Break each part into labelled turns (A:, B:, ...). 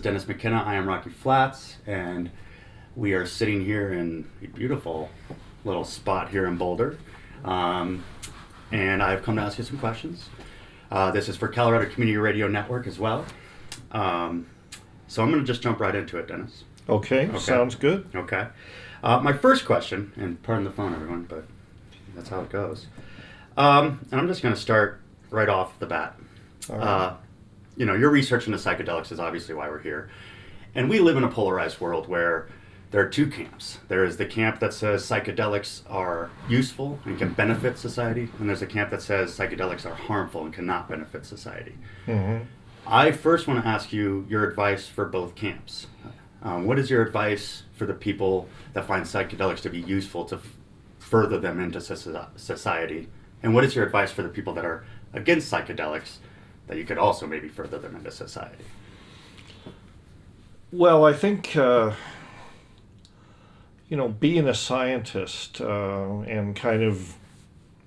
A: Dennis Mckenna. I am Rocky Flats, and we are sitting here in a beautiful little spot here in Boulder. And I've come to ask you some questions. This is for Colorado Community Radio Network as well. So I'm going to just jump right into it, Dennis.
B: Okay, sounds good.
A: Okay. My first question, and pardon the phone, everyone, but that's how it goes. And I'm just going to start right off the bat.
B: All right.
A: Your research into psychedelics is obviously why we're here. And we live in a polarized world where there are two camps. There is the camp that says psychedelics are useful and can benefit society, and there's a camp that says psychedelics are harmful and cannot benefit society.
B: Mm-hmm.
A: I first want to ask you your advice for both camps. What is your advice for the people that find psychedelics to be useful to further them into society? And what is your advice for the people that are against psychedelics that you could also maybe further them into society?
B: Well, I think, being a scientist and kind of,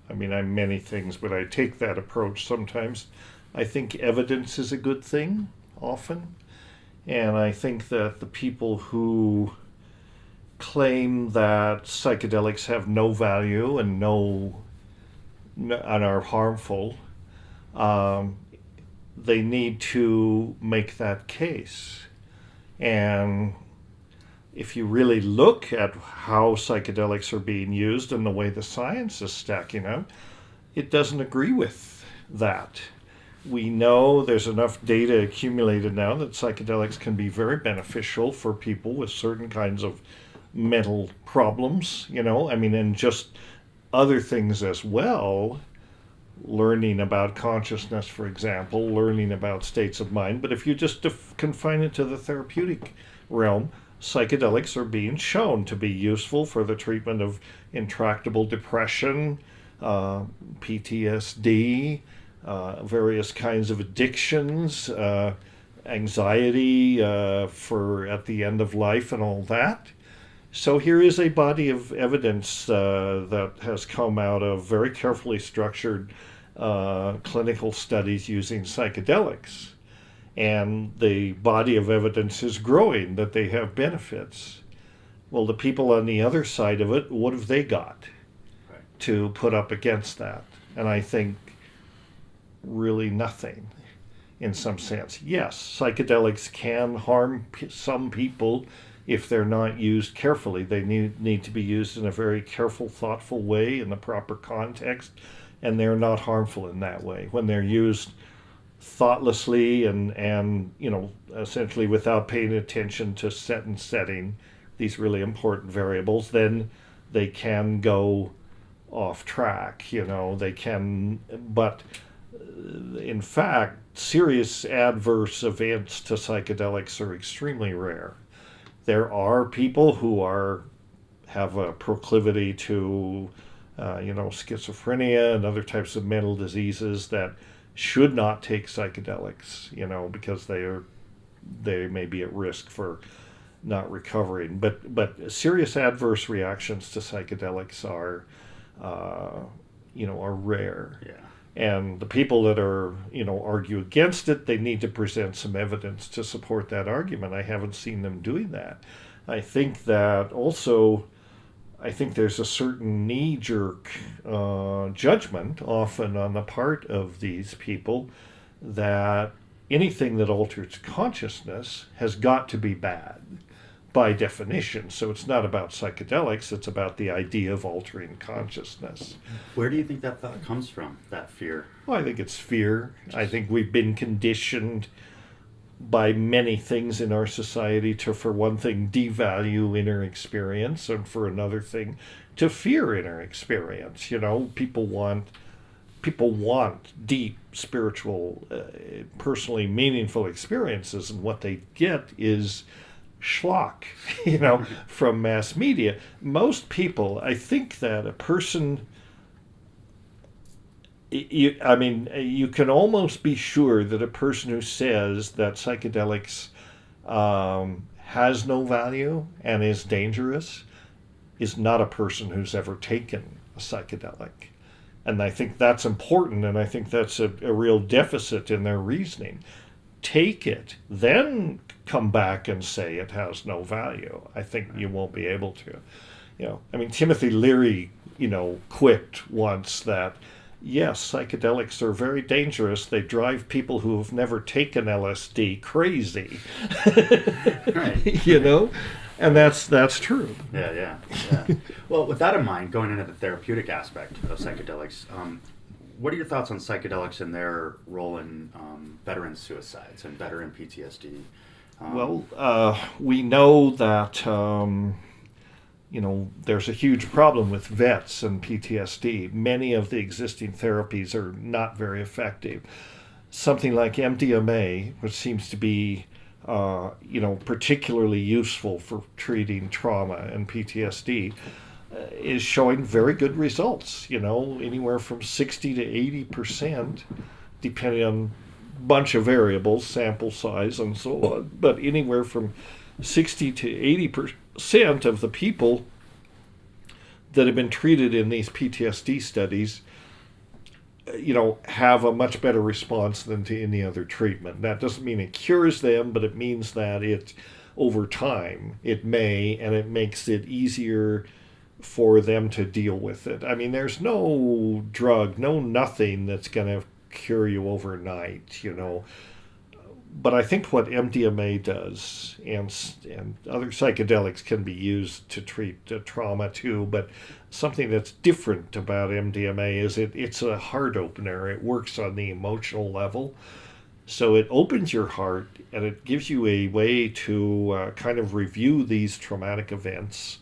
B: I'm many things, but I take that approach sometimes. I think evidence is a good thing, often. And I think that the people who claim that psychedelics have no value and are harmful, they need to make that case. And if you really look at how psychedelics are being used and the way the science is stacking up, it doesn't agree with that. We know there's enough data accumulated now that psychedelics can be very beneficial for people with certain kinds of mental problems, and just other things as well. Learning about consciousness, for example, learning about states of mind. But if you just confine it to the therapeutic realm, psychedelics are being shown to be useful for the treatment of intractable depression, PTSD, various kinds of addictions, anxiety for at the end of life and all that. So here is a body of evidence that has come out of very carefully structured clinical studies using psychedelics. And the body of evidence is growing that they have benefits. Well, the people on the other side of it, what have they got to put up against that? And I think really nothing in some sense. Yes, psychedelics can harm some people if they're not used carefully. They need to be used in a very careful, thoughtful way in the proper context, and they're not harmful in that way. When they're used thoughtlessly and essentially without paying attention to set and setting, these really important variables, then they can go off track. They can, but in fact, serious adverse events to psychedelics are extremely rare. There are people who have a proclivity to, schizophrenia and other types of mental diseases that should not take psychedelics, because they may be at risk for not recovering. But serious adverse reactions to psychedelics are rare.
A: Yeah.
B: And the people that argue against it, they need to present some evidence to support that argument. I haven't seen them doing that. I think that also, there's a certain knee-jerk judgment often on the part of these people that anything that alters consciousness has got to be bad by definition. So it's not about psychedelics, it's about the idea of altering consciousness.
A: Where do you think that thought comes from, that fear?
B: Well, I think it's fear. I think we've been conditioned by many things in our society to, for one thing, devalue inner experience, and for another thing, to fear inner experience. People want deep, spiritual, personally meaningful experiences, and what they get is schlock, from mass media. Most people, I think that a person, you can almost be sure that a person who says that psychedelics has no value and is dangerous is not a person who's ever taken a psychedelic. And I think that's important, and I think that's a real deficit in their reasoning. Take it, then come back and say it has no value. I think you won't be able to. I mean, Timothy Leary, quipped once that, yes, psychedelics are very dangerous. They drive people who have never taken LSD crazy.
A: Right.
B: And that's true.
A: Yeah. Well, with that in mind, going into the therapeutic aspect of psychedelics, what are your thoughts on psychedelics and their role in veteran suicides and veteran PTSD?
B: We know that there's a huge problem with vets and PTSD. Many of the existing therapies are not very effective. Something like MDMA, which seems to be particularly useful for treating trauma and PTSD, is showing very good results. Anywhere from 60 to 80%, depending on a bunch of variables, sample size, and so on. But anywhere from 60 to 80% of the people that have been treated in these PTSD studies, have a much better response than to any other treatment. That doesn't mean it cures them, but it means that over time, it may, and it makes it easier for them to deal with it. I mean, there's no drug, nothing that's going to cure you overnight, But I think what MDMA does, and other psychedelics can be used to treat trauma too, but something that's different about MDMA is it's a heart opener. It works on the emotional level. So it opens your heart, and it gives you a way to kind of review these traumatic events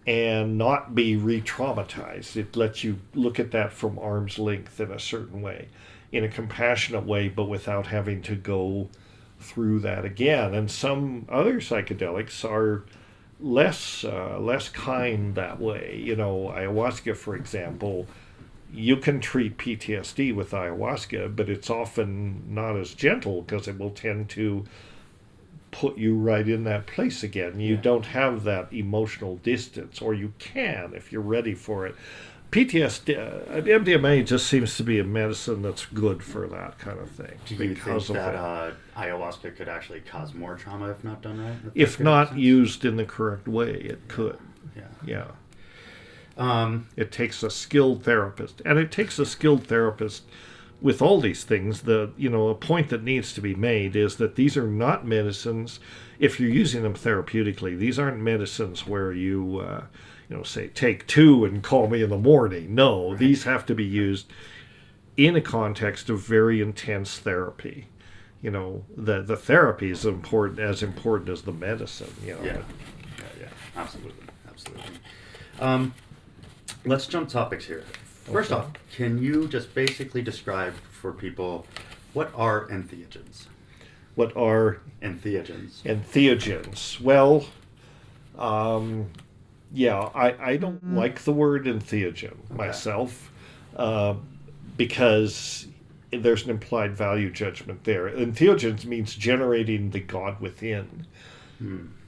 B: and not be re-traumatized. It lets you look at that from arm's length in a certain way, in a compassionate way, but without having to go through that again. And some other psychedelics are less kind that way. Ayahuasca, for example, you can treat PTSD with ayahuasca, but it's often not as gentle because it will tend to put you right in that place again. You don't have that emotional distance, or you can if you're ready for it. PTSD, MDMA just seems to be a medicine that's good for that kind of thing.
A: Do you think that ayahuasca could actually cause more trauma if not done right?
B: If not used in the correct way, it could. Yeah. It takes a skilled therapist, and it takes a skilled therapist with all these things. A point that needs to be made is that these are not medicines. If you're using them therapeutically, these aren't medicines where you say, take 2 and call me in the morning. No, right. These have to be used in a context of very intense therapy. The therapy is as important as the medicine.
A: Yeah, absolutely. Let's jump topics here. First off, can you just basically describe for people what are entheogens?
B: What are
A: entheogens?
B: Entheogens. Well, I don't like the word entheogen myself, because there's an implied value judgment there. Entheogens means generating the God within.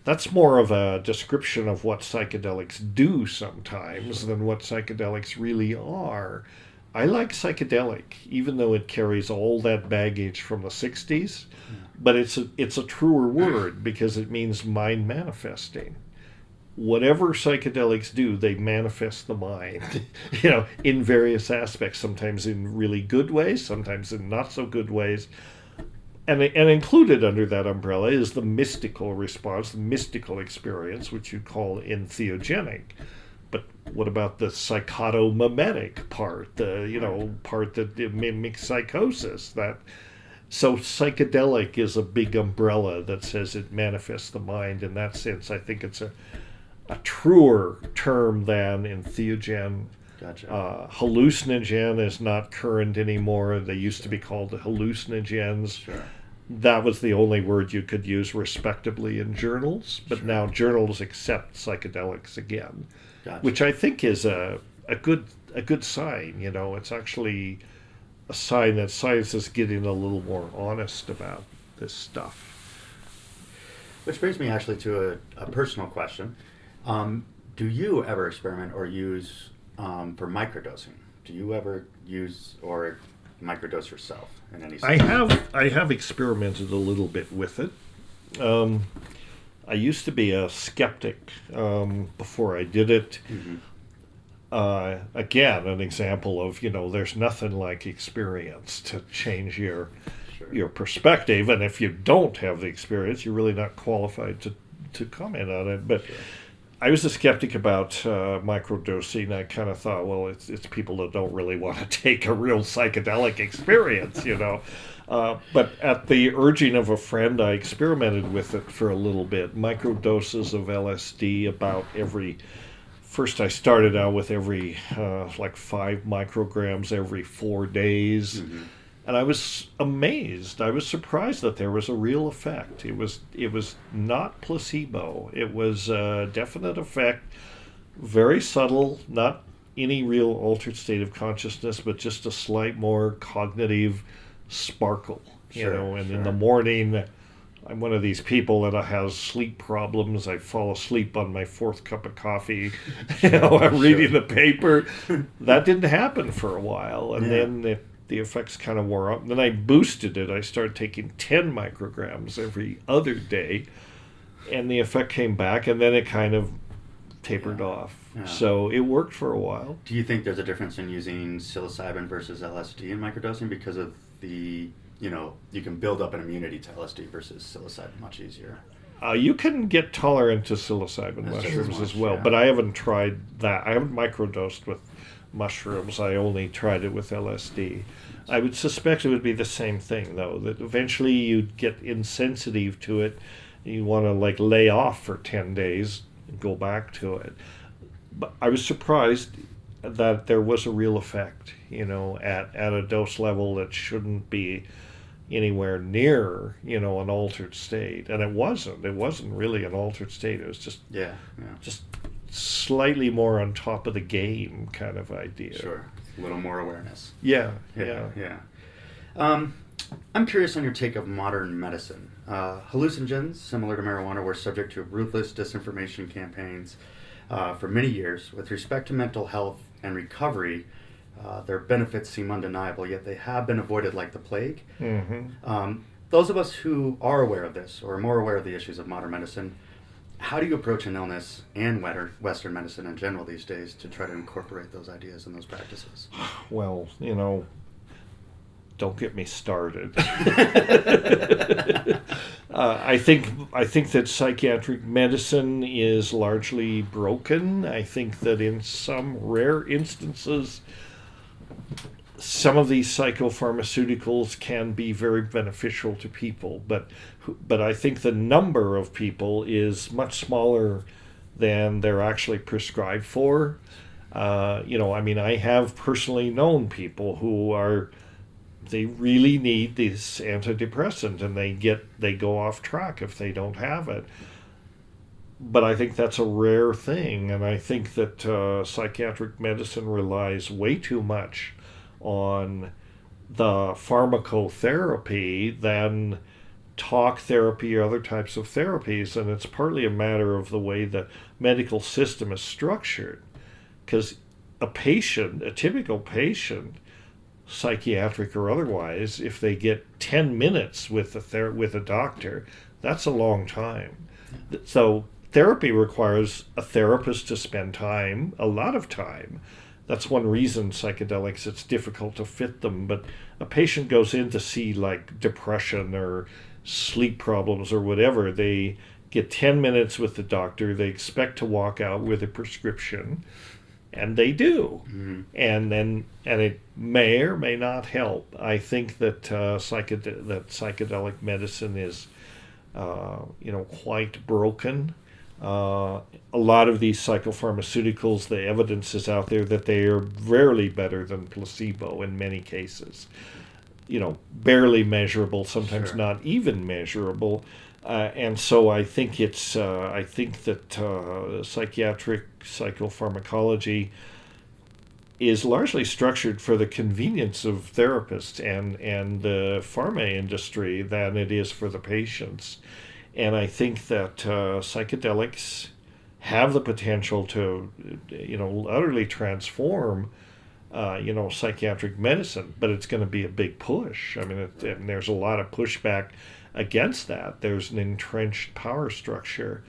B: That's more of a description of what psychedelics do sometimes than what psychedelics really are. I like psychedelic, even though it carries all that baggage from the 60s, but it's a truer word because it means mind manifesting. Whatever psychedelics do, they manifest the mind, in various aspects, sometimes in really good ways, sometimes in not so good ways. And included under that umbrella is the mystical response, the mystical experience, which you call entheogenic. But what about the psychotomimetic part, part that mimics psychosis? So psychedelic is a big umbrella that says it manifests the mind. In that sense, I think it's a truer term than entheogen.
A: Gotcha.
B: Hallucinogen is not current anymore. They used to be called the hallucinogens.
A: Sure.
B: That was the only word you could use respectably in journals, but now journals accept psychedelics again,
A: Gotcha.
B: Which I think is a good sign. It's actually a sign that science is getting a little more honest about this stuff.
A: Which brings me actually to a personal question. Do you ever experiment or use for microdosing? Do you ever use or microdose yourself in any sense?
B: I have experimented a little bit with it. I used to be a skeptic before I did it. Again, an example of, there's nothing like experience to change your perspective. And if you don't have the experience, you're really not qualified to comment on it. But I was a skeptic about microdosing. I kind of thought, well, it's people that don't really want to take a real psychedelic experience, But at the urging of a friend, I experimented with it for a little bit. Microdoses of LSD First I started out with every 5 micrograms every 4 days. And I was amazed. I was surprised that there was a real effect. It was not placebo. It was a definite effect, very subtle, not any real altered state of consciousness, but just a slight more cognitive sparkle. In the morning, I'm one of these people that has sleep problems. I fall asleep on my 4th cup of coffee. I'm reading the paper. That didn't happen for a while, and then the effects kind of wore up. And then I boosted it. I started taking 10 micrograms every other day, and the effect came back, and then it kind of tapered off. So it worked for a while.
A: Do you think there's a difference in using psilocybin versus LSD in microdosing because of the, you can build up an immunity to LSD versus psilocybin much easier?
B: You can get tolerant to psilocybin mushrooms as well, but I haven't tried that. I haven't microdosed with mushrooms. I only tried it with LSD. I would suspect it would be the same thing, though, that eventually you'd get insensitive to it. You want to lay off for 10 days and go back to it. But I was surprised that there was a real effect, at a dose level that shouldn't be anywhere near, an altered state. And it wasn't really an altered state. It was just just slightly more on top of the game kind of idea.
A: Sure. A little more awareness.
B: Yeah.
A: I'm curious on your take of modern medicine. Hallucinogens, similar to marijuana, were subject to ruthless disinformation campaigns for many years. With respect to mental health and recovery, their benefits seem undeniable, yet they have been avoided like the plague. Those of us who are aware of this, or are more aware of the issues of modern medicine, how do you approach an illness and Western medicine in general these days to try to incorporate those ideas and those practices?
B: Well, don't get me started. I think that psychiatric medicine is largely broken. I think that in some rare instances, some of these psychopharmaceuticals can be very beneficial to people, but I think the number of people is much smaller than they're actually prescribed for. I have personally known people who they really need this antidepressant, and they go off track if they don't have it. But I think that's a rare thing, and I think that psychiatric medicine relies way too much on the pharmacotherapy than talk therapy or other types of therapies, and it's partly a matter of the way the medical system is structured. Because a typical patient, psychiatric or otherwise, if they get 10 minutes with a doctor, that's a long time. So therapy requires a therapist to spend time, a lot of time. That's one reason psychedelics, it's difficult to fit them. But a patient goes in to see depression or sleep problems or whatever. They get 10 minutes with the doctor. They expect to walk out with a prescription. And they do. And it may or may not help. I think that psychedelic medicine is, quite broken. A lot of these psychopharmaceuticals, the evidence is out there that they are rarely better than placebo in many cases. Barely measurable, sometimes not even measurable. And so I think that psychiatric psychopharmacology is largely structured for the convenience of therapists and the pharma industry than it is for the patients. And I think that psychedelics have the potential to, utterly transform, psychiatric medicine, but it's going to be a big push. I mean, and there's a lot of pushback against that. There's an entrenched power structure.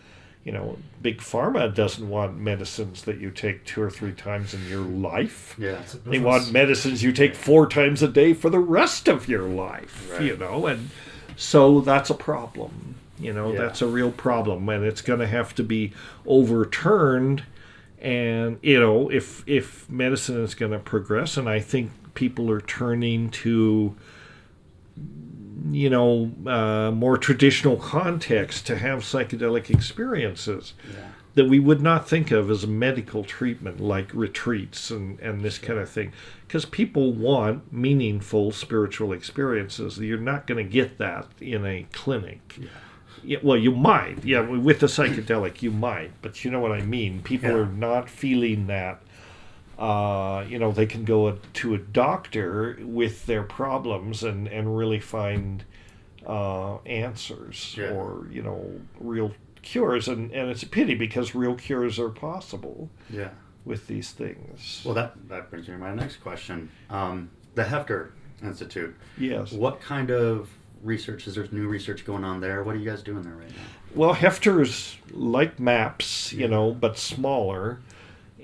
B: Big Pharma doesn't want medicines that you take 2 or 3 times in your life.
A: Yeah.
B: They want medicines you take 4 times a day for the rest of your life,
A: Right.
B: and so that's a problem.
A: Yeah.
B: That's a real problem, and it's going to have to be overturned. And, if medicine is going to progress, and I think people are turning to more traditional context to have psychedelic experiences that we would not think of as a medical treatment, like retreats and this kind of thing. Because people want meaningful spiritual experiences. You're not going to get that in a clinic. Yeah, well, you might. Yeah, with the psychedelic, you might. But you know what I mean. People are not feeling that. They can go to a doctor with their problems and really find answers or, real cures. And it's a pity because real cures are possible with these things.
A: Well, that brings me to my next question. The Heffter Institute.
B: Yes.
A: What kind of research, is there new research going on there? What are you guys doing there right now?
B: Well, Heffter's like MAPS, but smaller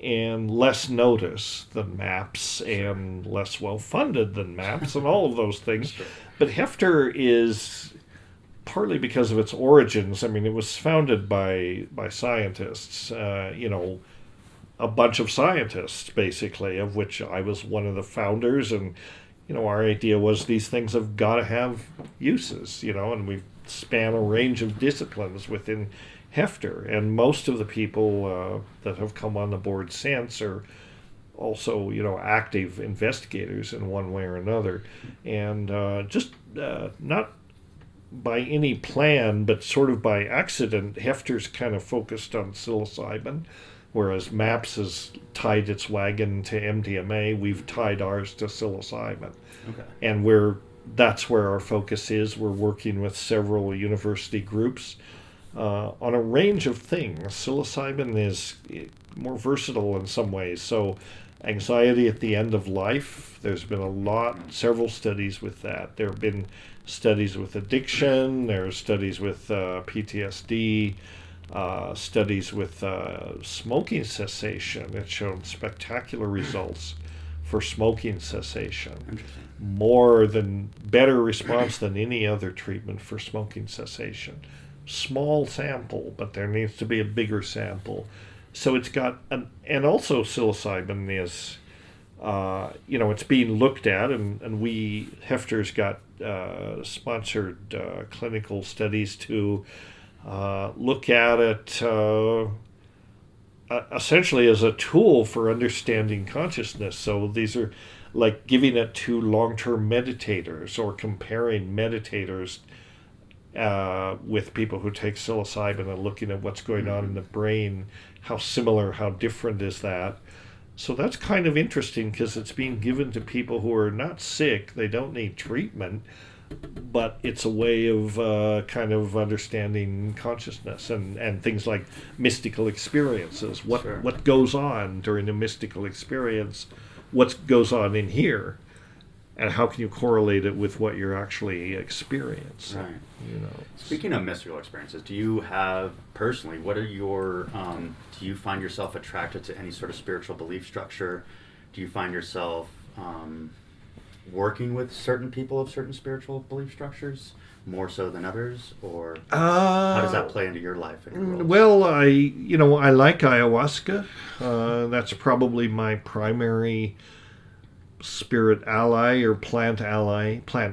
B: and less noticed than MAPS and less well-funded than MAPS and all of those things.
A: Sure.
B: But Heffter is partly because of its origins. I mean, it was founded by scientists, a bunch of scientists, basically, of which I was one of the founders. And, our idea was these things have got to have uses, and we span a range of disciplines within Heffter. And most of the people that have come on the board since are also, active investigators in one way or another. And just not by any plan, but sort of by accident, Heffter's kind of focused on psilocybin, whereas MAPS has tied its wagon to MDMA. We've tied ours to psilocybin.
A: Okay.
B: And that's where our focus is. We're working with several university groups on a range of things. Psilocybin is more versatile in some ways. So anxiety at the end of life, there's been several studies with that. There have been studies with addiction, there are studies with PTSD, studies with smoking cessation. It's shown spectacular results for smoking cessation.
A: Interesting.
B: Better response than any other treatment for smoking cessation. Small sample, but there needs to be a bigger sample. So it's got, and also psilocybin is, it's being looked at, and Heffter's got sponsored clinical studies to look at it essentially as a tool for understanding consciousness. So these are like giving it to long-term meditators or comparing meditators with people who take psilocybin and looking at what's going on in the brain, how similar, how different is that. So that's kind of interesting because it's being given to people who are not sick, they don't need treatment, but it's a way of kind of understanding consciousness and things like mystical experiences. What goes on during a mystical experience? What goes on in here? And how can you correlate it with what you're actually experiencing?
A: Right. Speaking of mystical experiences, do you have, personally, what are your, do you find yourself attracted to any sort of spiritual belief structure? Do you find yourself working with certain people of certain spiritual belief structures more so than others? Or how does that play into your life and your roles?
B: Well, I like ayahuasca. That's probably my primary spirit ally or plant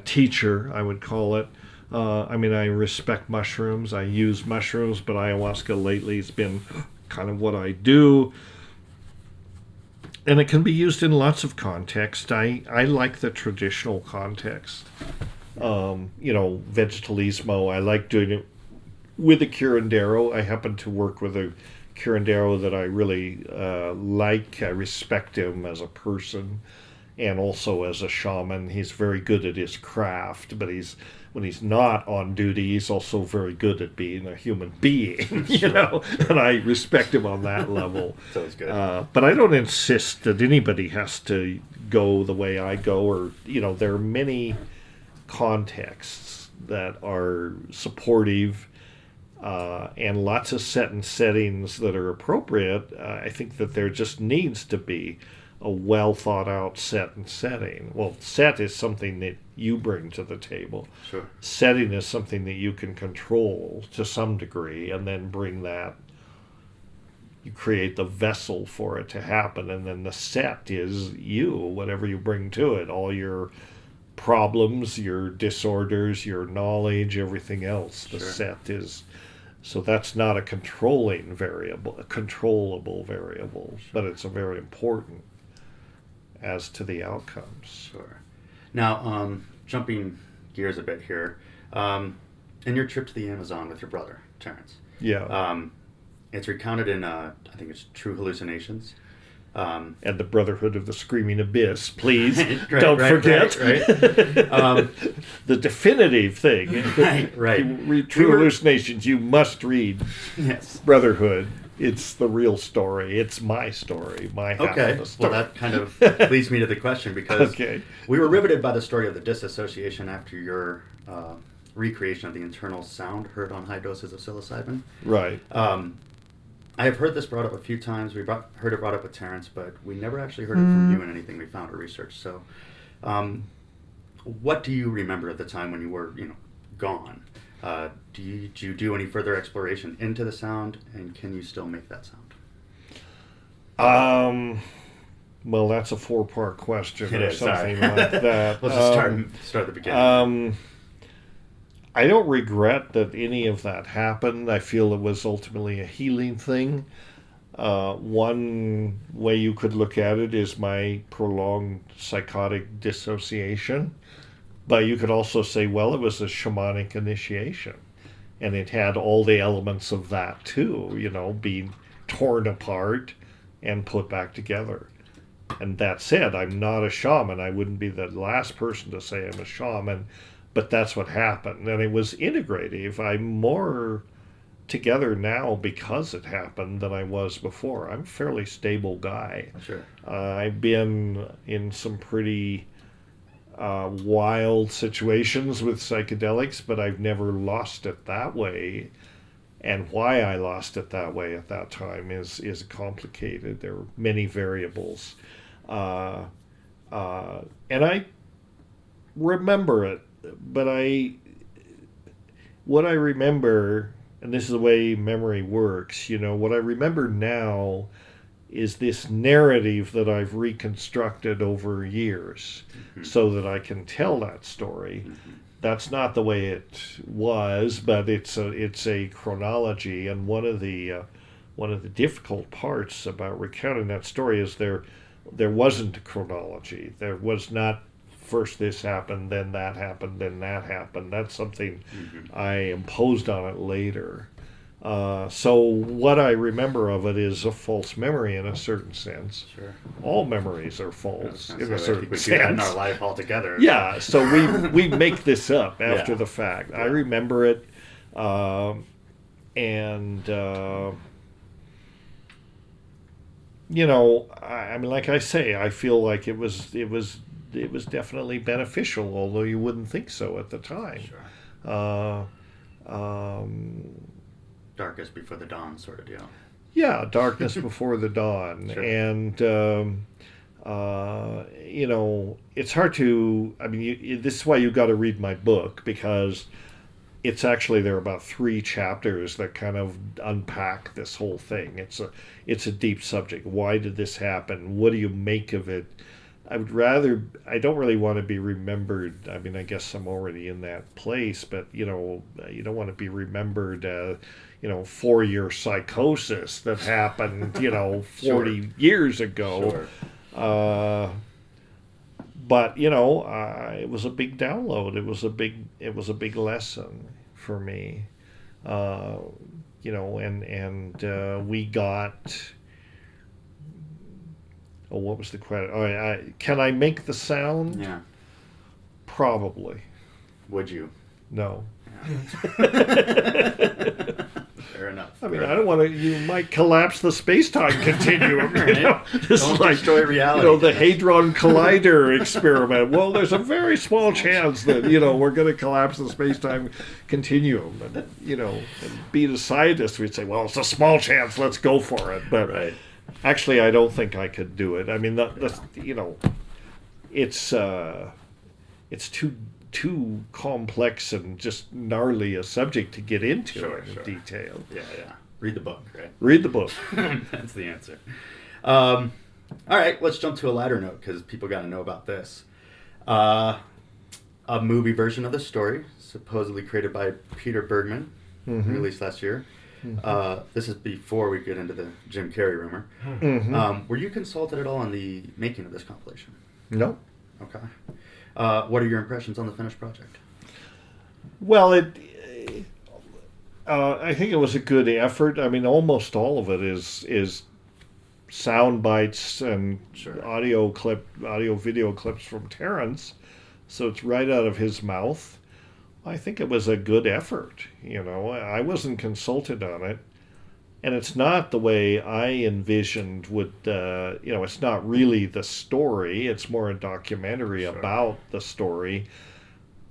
B: teacher, I would call it. I respect mushrooms. I use mushrooms, but ayahuasca lately has been kind of what I do. And it can be used in lots of contexts. I like the traditional context. Vegetalismo, I like doing it with a curandero. I happen to work with a curandero that I really like. I respect him as a person and also as a shaman. He's very good at his craft, but when he's not on duty, he's also very good at being a human being, and I respect him on that level.
A: Sounds good.
B: But I don't insist that anybody has to go the way I go, or, there are many contexts that are supportive, and lots of set and settings that are appropriate. I think that there just needs to be a well thought out set and setting. Well, set is something that you bring to the table.
A: Sure.
B: Setting is something that you can control to some degree, and then bring that. You create the vessel for it to happen, and then the set is you, whatever you bring to it, all your problems, your disorders, your knowledge, everything else. The
A: Sure.
B: set is. So that's not a controlling variable, a controllable variable, but it's a very important as to the outcomes.
A: Sure. Now, jumping gears a bit here, in your trip to the Amazon with your brother, Terrence,
B: Yeah.
A: it's recounted in, I think it's True Hallucinations.
B: And the Brotherhood of the Screaming Abyss, please
A: Right,
B: don't forget.
A: Right.
B: The definitive thing.
A: Right.
B: You read True Hallucinations, you must read
A: Yes.
B: Brotherhood. It's the real story. It's my story, my half
A: Okay.
B: of the story.
A: Well, that kind of leads me to the question, because
B: Okay.
A: we were riveted by the story of the dissociation after your recreation of the internal sound heard on high doses of psilocybin.
B: Right.
A: I have heard this brought up a few times. We heard it brought up with Terrence, but we never actually heard it from you in anything we found or researched. So, what do you remember at the time when you were, gone? Did you do any further exploration into the sound, and can you still make that sound?
B: Well, that's a 4-part question
A: It
B: or
A: is, sorry.
B: something like that.
A: Let's just start at the beginning.
B: I don't regret that any of that happened. I feel it was ultimately a healing thing. One way you could look at it is my prolonged psychotic dissociation. But you could also say, well, it was a shamanic initiation. And it had all the elements of that too, being torn apart and put back together. And that said, I'm not a shaman. I wouldn't be the last person to say I'm a shaman. But that's what happened, and it was integrative. I'm more together now because it happened than I was before. I'm a fairly stable guy.
A: Sure.
B: I've been in some pretty wild situations with psychedelics, but I've never lost it that way. And why I lost it that way at that time is complicated. There are many variables. And I remember it. But what I remember, and this is the way memory works, what I remember now is this narrative that I've reconstructed over years so that I can tell that story. That's not the way it was, but it's a chronology, and one of the difficult parts about recounting that story is there wasn't a chronology. There was not first this happened, then that happened, then that happened. That's something I imposed on it later. So what I remember of it is a false memory in a certain sense.
A: Sure.
B: All memories are false in a
A: I
B: certain
A: think we do that in
B: sense.
A: our life altogether.
B: Yeah, so we make this up after
A: Yeah.
B: the fact.
A: Yeah.
B: I remember it, I mean, like I say, I feel like it was definitely beneficial, although you wouldn't think so at the time.
A: Sure. Darkest before the dawn sort of deal.
B: Yeah, darkness before the dawn.
A: Sure.
B: And, it's hard to, I mean, this is why you got to read my book, because it's actually, there are about 3 chapters that kind of unpack this whole thing. It's a deep subject. Why did this happen? What do you make of it? I don't really want to be remembered. I mean, I guess I'm already in that place, but, you don't want to be remembered, 4-year psychosis that happened, 40
A: Sure.
B: years ago.
A: Sure.
B: But, it was a big download. It was a big lesson for me. We got... Oh, what was the question? Can I make the sound?
A: Yeah.
B: Probably.
A: Would you?
B: No.
A: Yeah. Fair enough.
B: I mean,
A: Fair
B: I don't want to. You might collapse the space-time continuum. You know, this
A: Don't
B: is like
A: destroy reality.
B: the Hadron Collider experiment. Well, there's a very small chance that we're going to collapse the space-time continuum, and and being a scientist, we'd say, well, it's a small chance. Let's go for it. But
A: Right.
B: actually, I don't think I could do it. I mean, it's too complex and just gnarly a subject to get into
A: Sure,
B: in
A: sure.
B: detail.
A: Yeah. Read the book, right?
B: Read the book.
A: That's the answer. All right, let's jump to a lighter note because people got to know about this. A movie version of the story, supposedly created by Peter Bergman, released last year. This is before we get into the Jim Carrey rumor. Were you consulted at all on the making of this compilation?
B: No.
A: Okay. What are your impressions on the finished project?
B: Well, I think it was a good effort. I mean, almost all of it is sound bites and
A: Sure.
B: audio video clips from Terrence, so it's right out of his mouth. I think it was a good effort. I wasn't consulted on it, and it's not the way I envisioned. It's not really the story. It's more a documentary
A: Sure.
B: about the story.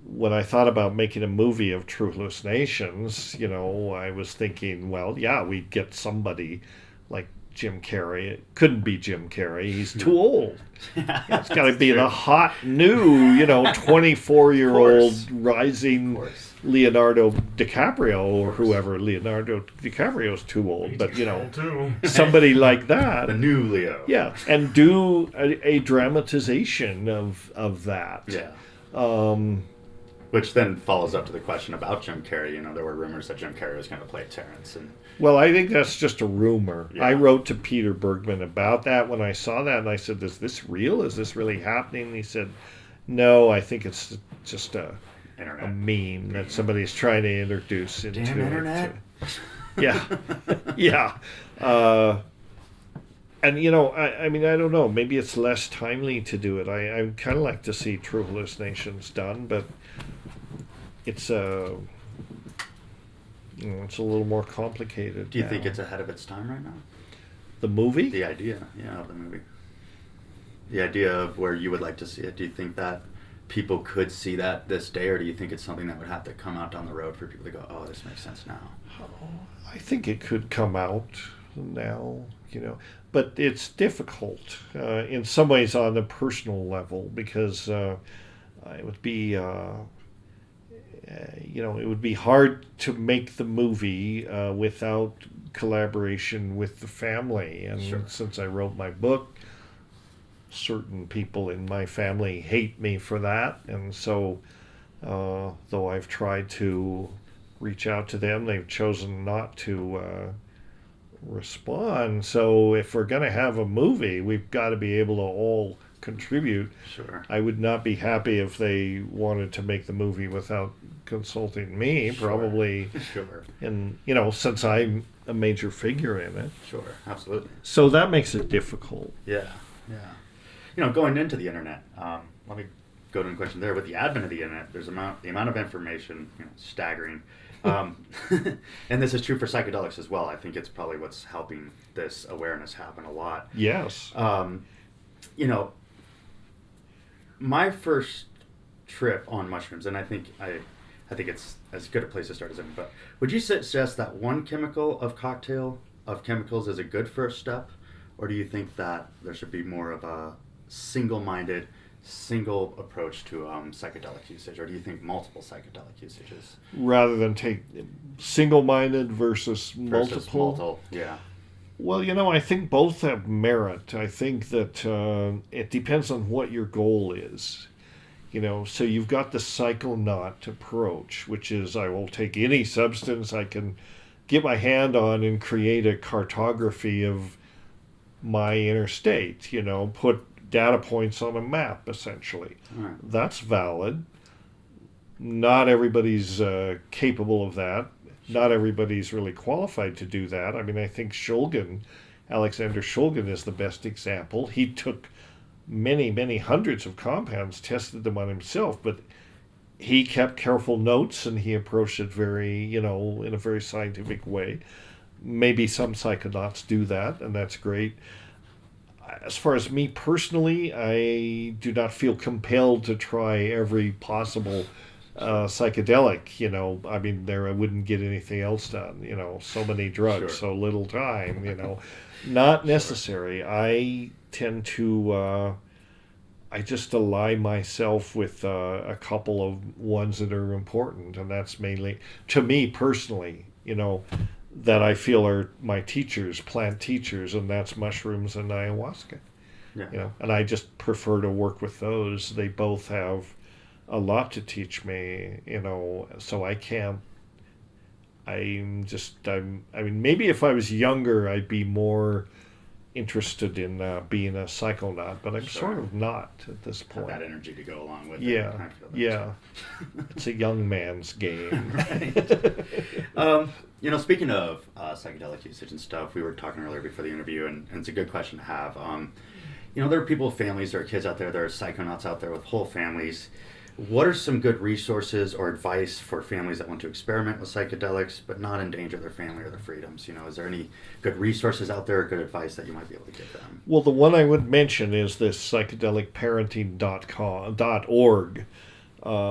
B: When I thought about making a movie of True Hallucinations, I was thinking, well, yeah, we'd get somebody like Jim Carrey. It couldn't be Jim Carrey. He's too old. It's got to be the hot new, 24-year-old rising Leonardo DiCaprio or whoever. Leonardo DiCaprio's too old, but somebody like that.
A: The new Leo.
B: Yeah, and do a dramatization of that.
A: Yeah. Which then follows up to the question about Jim Carrey. There were rumors that Jim Carrey was going to play Terrence.
B: Well, I think that's just a rumor.
A: Yeah.
B: I wrote to Peter Bergman about that when I saw that, and I said, is this real? Is this really happening? And he said, no, I think it's just a meme that somebody's trying to introduce into
A: Damn internet.
B: Yeah. Yeah. And, I mean, I don't know. Maybe it's less timely to do it. I kind of like to see True Hallucinations done, but it's it's a little more complicated.
A: Do you
B: now.
A: think it's ahead of its time right now?
B: The movie?
A: The idea, of the movie. The idea of where you would like to see it. Do you think that people could see that this day, or do you think it's something that would have to come out down the road for people to go, oh, this makes sense now?
B: I think it could come out now, but it's difficult in some ways on the personal level because it would be, it would be hard to make the movie without collaboration with the family. And
A: Sure.
B: Since I wrote my book, certain people in my family hate me for that. And so, though I've tried to reach out to them, they've chosen not to respond. So if we're going to have a movie, we've got to be able to all contribute.
A: Sure.
B: I would not be happy if they wanted to make the movie without consulting me,
A: Sure.
B: probably.
A: Sure.
B: And, since I'm a major figure in it.
A: Sure. Absolutely.
B: So that makes it difficult.
A: Yeah. Going into the internet, let me go to a question there. With the advent of the internet, there's the amount of information, staggering. And this is true for psychedelics as well. I think it's probably what's helping this awareness happen a lot.
B: Yes.
A: My first trip on mushrooms, and I think it's as good a place to start as any, but would you suggest that one chemical of cocktail of chemicals is a good first step, or do you think that there should be more of a single-minded, single approach to psychedelic usage, or do you think multiple psychedelic usages?
B: Rather than take single-minded versus multiple?
A: Yeah.
B: Well, I think both have merit. I think that it depends on what your goal is. So you've got the psychonaut approach, which is I will take any substance I can get my hand on and create a cartography of my inner state, put data points on a map, essentially.
A: Right.
B: That's valid. Not everybody's capable of that. Not everybody's really qualified to do that. I mean, I think Alexander Shulgin is the best example. He took many, many hundreds of compounds, tested them on himself, but he kept careful notes and he approached it very, in a very scientific way. Maybe some psychonauts do that, and that's great. As far as me personally, I do not feel compelled to try every possible psychedelic. I mean, I wouldn't get anything else done. So many drugs,
A: Sure.
B: so little time. Not necessary. I tend to. I just ally myself with a couple of ones that are important, and that's mainly to me personally. That I feel are my teachers, plant teachers, and that's mushrooms and ayahuasca.
A: Yeah.
B: And I just prefer to work with those. They both have a lot to teach me, so I can't. I mean, maybe if I was younger, I'd be more interested in being a psychonaut, but I'm
A: Sure.
B: sort of not at this
A: Have
B: point.
A: that energy to go along with
B: Yeah,
A: it. I feel that
B: yeah. It's a young man's game.
A: Right. Speaking of psychedelic usage and stuff, we were talking earlier before the interview, and it's a good question to have. There are people, families, there are kids out there, there are psychonauts out there with whole families. What are some good resources or advice for families that want to experiment with psychedelics but not endanger their family or their freedoms? Is there any good resources out there, or good advice that you might be able to give them?
B: Well, the one I would mention is this psychedelicparenting.org,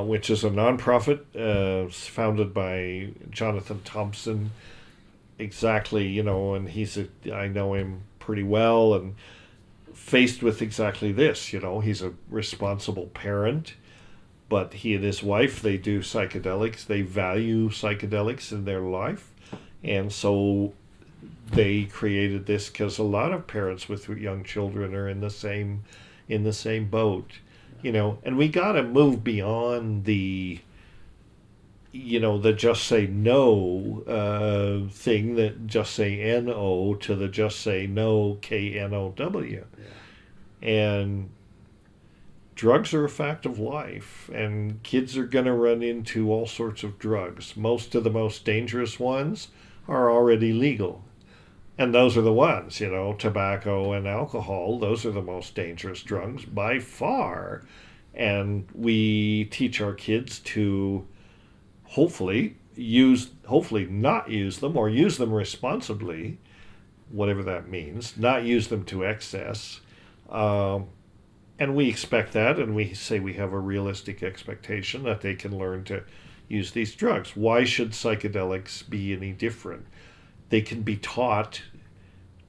B: which is a nonprofit founded by Jonathan Thompson. Exactly, and I know him pretty well, and faced with exactly this, he's a responsible parent, but he and his wife, they do psychedelics, they value psychedelics in their life, and so they created this because a lot of parents with young children are in the same boat, and we got to move beyond the just say no thing, that just say no to the just say no KNOW.
A: Yeah.
B: And drugs are a fact of life, and kids are going to run into all sorts of drugs. Most of the most dangerous ones are already legal. And those are the ones, tobacco and alcohol, those are the most dangerous drugs by far. And we teach our kids to hopefully not use them, or use them responsibly, whatever that means, not use them to excess. And we expect that, and we say we have a realistic expectation that they can learn to use these drugs. Why should psychedelics be any different? They can be taught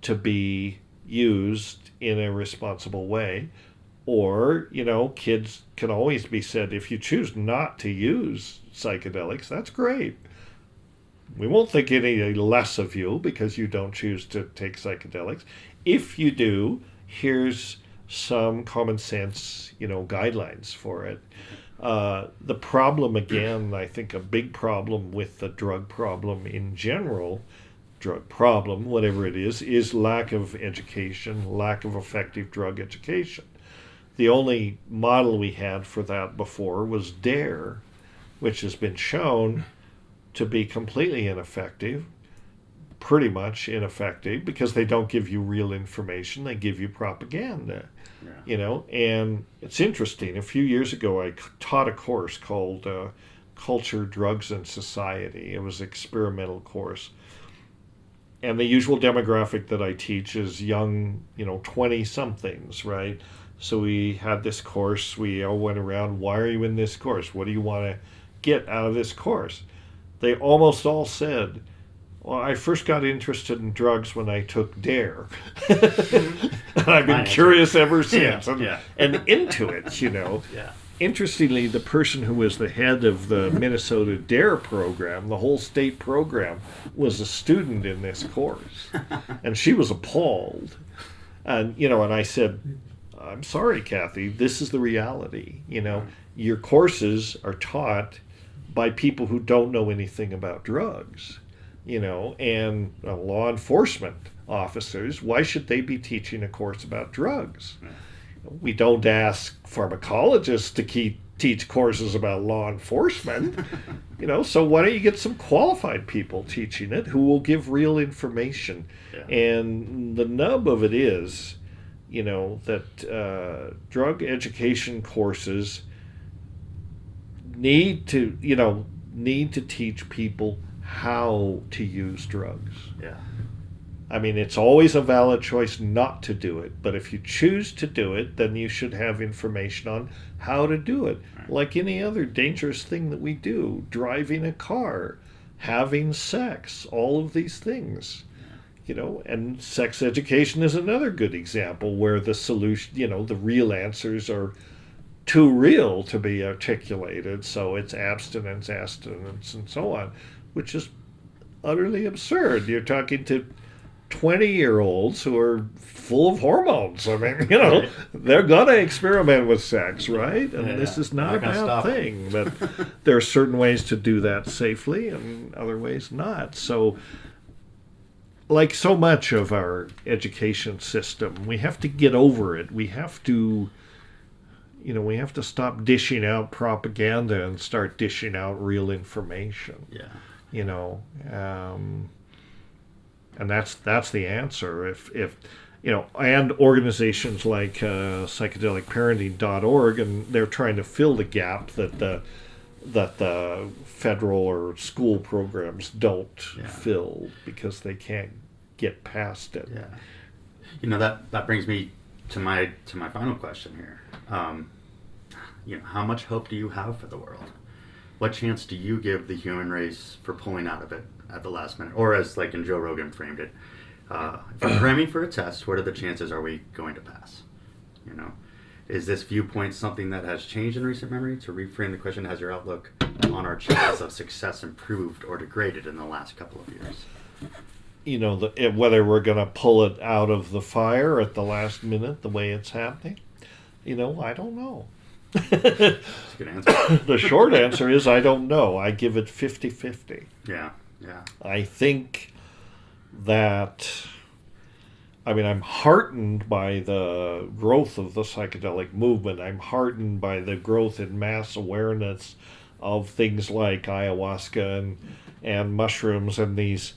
B: to be used in a responsible way, or, kids can always be said, if you choose not to use psychedelics, that's great. We won't think any less of you because you don't choose to take psychedelics. If you do, here's some common sense, guidelines for it. The problem, again, I think a big problem with the drug problem in general, whatever it is lack of education, lack of effective drug education. The only model we had for that before was DARE, which has been shown to be completely ineffective, pretty much ineffective, because they don't give you real information, they give you propaganda.
A: Yeah.
B: And it's interesting. A few years ago, I taught a course called Culture, Drugs, and Society. It was an experimental course. And the usual demographic that I teach is young, 20-somethings, right? So we had this course. We all went around, why are you in this course? What do you want to get out of this course? They almost all said, well, I first got interested in drugs when I took DARE. And I've been curious ever since. And into it,
A: Yeah.
B: Interestingly, the person who was the head of the Minnesota DARE program, the whole state program, was a student in this course. And she was appalled. And, and I said, I'm sorry, Kathy, this is the reality. Your courses are taught by people who don't know anything about drugs. And law enforcement officers, why should they be teaching a course about drugs?
A: Yeah.
B: We don't ask pharmacologists to teach courses about law enforcement. So why don't you get some qualified people teaching it who will give real information?
A: Yeah.
B: And the nub of it is, that drug education courses need to teach people how to use drugs.
A: Yeah.
B: I mean, it's always a valid choice not to do it, but if you choose to do it, then you should have information on how to do it.
A: Right.
B: Like any other dangerous thing that we do, driving a car, having sex, all of these things. And sex education is another good example where the solution, the real answers are too real to be articulated, so it's abstinence, and so on, which is utterly absurd. You're talking to 20-year-olds who are full of hormones. I mean,
A: Right.
B: they're going to experiment with sex, right? And
A: Yeah,
B: this is not a
A: gonna
B: bad
A: stop
B: thing. But there are certain ways to do that safely and other ways not. So, like so much of our education system, we have to get over it. We have to, we have to stop dishing out propaganda and start dishing out real information.
A: Yeah.
B: And that's the answer. If and organizations like psychedelicparenting.org, and they're trying to fill the gap that the federal or school programs don't fill because they can't get past it.
A: Yeah. That brings me to my final question here. How much hope do you have for the world? What chance do you give the human race for pulling out of it at the last minute? Or as like in Joe Rogan framed it, if I'm cramming for a test, what are the chances are we going to pass? Is this viewpoint something that has changed in recent memory? To reframe the question, has your outlook on our chances of success improved or degraded in the last couple of years?
B: Whether we're going to pull it out of the fire at the last minute the way it's happening, I don't know.
A: That's a good answer.
B: The short answer is I don't know. I give it 50-50.
A: Yeah.
B: I think that, I'm heartened by the growth of the psychedelic movement. I'm heartened by the growth in mass awareness of things like ayahuasca and mushrooms and these,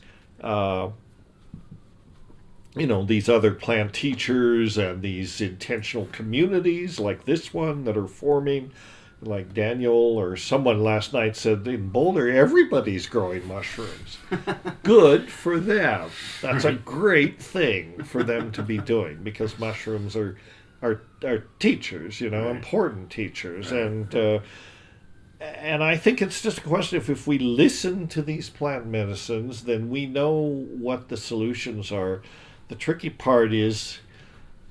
B: these other plant teachers and these intentional communities like this one that are forming, like Daniel or someone last night said in Boulder, everybody's growing mushrooms. Good for them. That's a great thing for them to be doing because mushrooms are teachers, important teachers.
A: Right.
B: And I think it's just a question of if we listen to these plant medicines, then we know what the solutions are. The tricky part is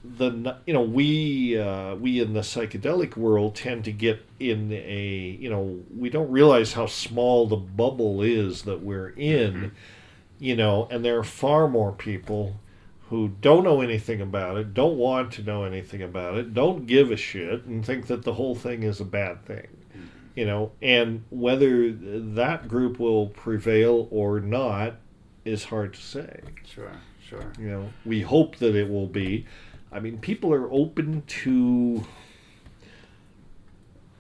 B: we in the psychedelic world tend to get in we don't realize how small the bubble is that we're in, and there are far more people who don't know anything about it, don't want to know anything about it, don't give a shit, and think that the whole thing is a bad thing. And whether that group will prevail or not is hard to say.
A: Sure.
B: We hope that it will be. People are open to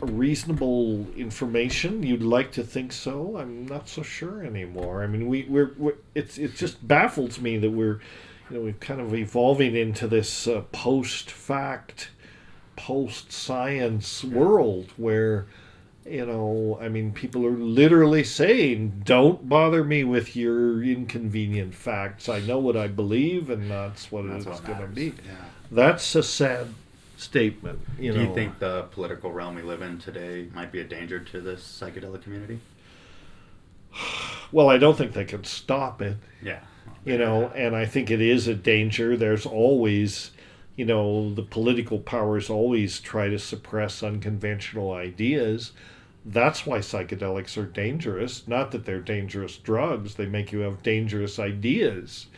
B: reasonable information. You'd like to think so. I'm not so sure anymore. It just baffles me that we're kind of evolving into this post-fact, post-science world where people are literally saying, don't bother me with your inconvenient facts. I know what I believe, and that's what it's going to be.
A: Yeah.
B: That's a sad statement.
A: Do you think the political realm we live in today might be a danger to this psychedelic community?
B: Well, I don't think they can stop it.
A: Yeah.
B: And I think it is a danger. There's always, the political powers always try to suppress unconventional ideas. That's why psychedelics are dangerous. Not that they're dangerous drugs. They make you have dangerous ideas.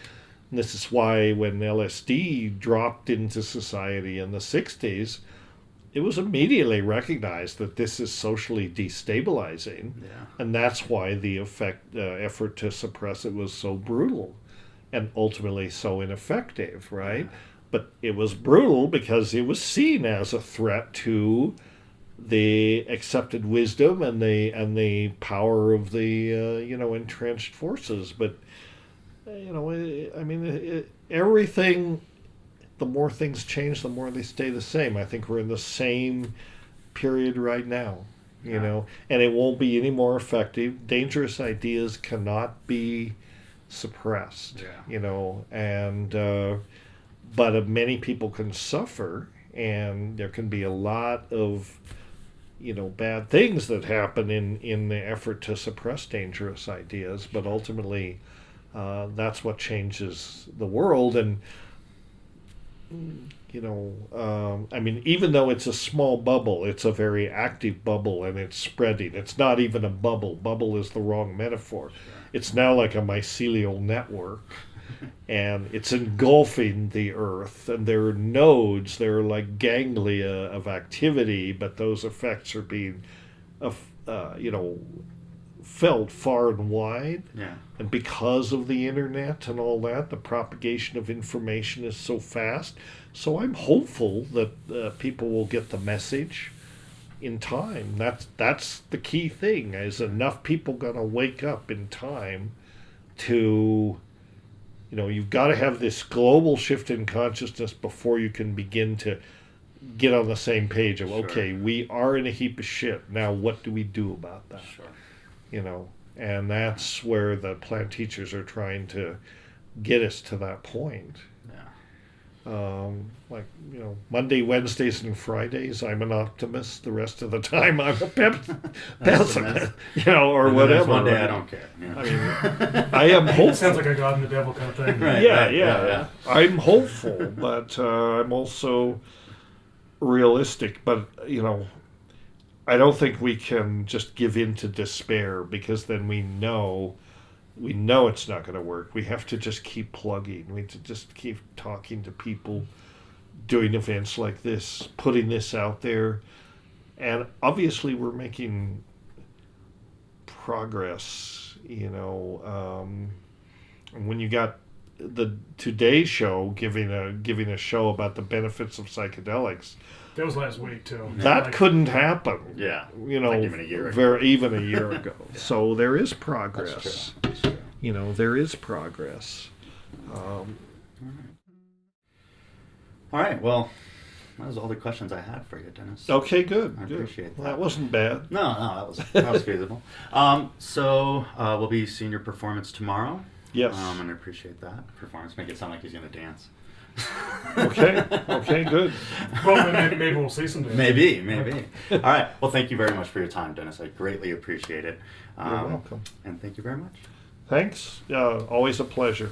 B: And this is why when LSD dropped into society in the 60s, it was immediately recognized that this is socially destabilizing.
A: Yeah.
B: And that's why the effort to suppress it was so brutal and ultimately so ineffective, right?
A: Yeah.
B: But it was brutal because it was seen as a threat to the accepted wisdom and the power of the entrenched forces. But everything. The more things change, the more they stay the same. I think we're in the same period right now. you know, and it won't be any more effective. Dangerous ideas cannot be suppressed, you know, and but many people can suffer, and there can be a lot of, you know, bad things that happen in the effort to suppress dangerous ideas. But ultimately, that's what changes the world. And you know, I mean, even though it's a small bubble, it's a very active bubble, and it's spreading. It's not even a bubble. Bubble is the wrong metaphor. It's now like a mycelial network, and it's engulfing the earth, and there are nodes, there are like ganglia of activity, but those effects are being, you know, felt far and wide. And because of the internet and all that, the propagation of information is so fast. So I'm hopeful that people will get the message in time. That's the key thing, is enough people gonna wake up in time to, you know, you've got to have this global shift in consciousness before you can begin to get on the same page of, okay, we are in a heap of shit. Now what do we do about that? You know, and that's where the plant teachers are trying to get us to that point. Like, you know, Monday, Wednesdays, and Fridays, I'm an optimist. The rest of the time, I'm a pessimist, you know, or whatever.
A: One day I don't care.
B: I mean, I am hopeful.
C: It sounds like a God and the devil kind of thing.
B: Yeah. I'm hopeful, but I'm also realistic. But, you know, I don't think we can just give in to despair, because then we know it's not going to work. We have to just keep plugging. We have to just keep talking to people, doing events like this, putting this out there. And obviously we're making progress, you know. And when you got the Today Show giving a show about the benefits of psychedelics,
C: that was last week too.
B: That couldn't happen. You know,
A: like even a year ago.
B: Even a year ago. So there is progress.
A: That's true.
B: You know, there is progress.
A: All right. Well, that was all the questions I had for you, Dennis.
B: Okay, good.
A: I appreciate that.
B: That wasn't bad.
A: No, that was feasible. So we'll be seeing your performance tomorrow.
B: Yes.
A: And I appreciate that performance. Make it sound like he's going to dance.
B: Okay, good.
C: Well, maybe we'll see some days.
A: Maybe. All right. Well, thank you very much for your time, Dennis. I greatly appreciate it.
B: You're welcome.
A: And thank you very much.
B: Thanks. Always a pleasure.